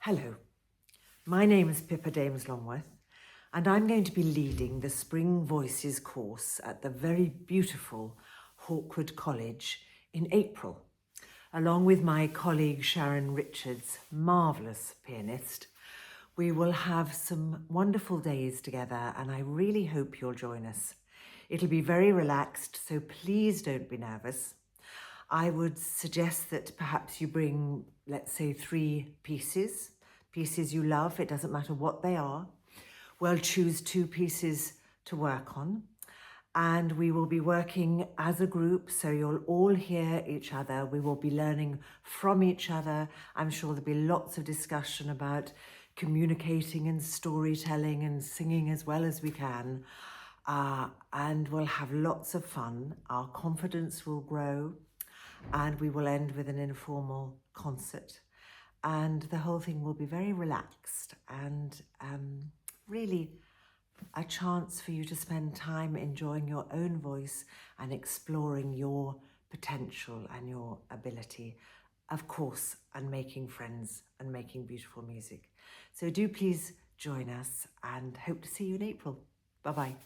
Hello, my name is Pippa Dames-Longworth and I'm going to be leading the Spring Voices course at the very beautiful Hawkwood College in April. Along with my colleague Sharon Richards, marvellous pianist, we will have some wonderful days together and I really hope you'll join us. It'll be very relaxed, so please don't be nervous. I would suggest that perhaps you bring, let's say, 3 pieces you love, it doesn't matter what they are. We'll choose 2 pieces to work on and we will be working as a group, so you'll all hear each other. We will be learning from each other. I'm sure there'll be lots of discussion about communicating and storytelling and singing as well as we can. And we'll have lots of fun. Our confidence will grow. And we will end with an informal concert. And the whole thing will be very relaxed and really a chance for you to spend time enjoying your own voice and exploring your potential and your ability, of course, and making friends and making beautiful music. So do please join us and hope to see you in April. Bye-bye.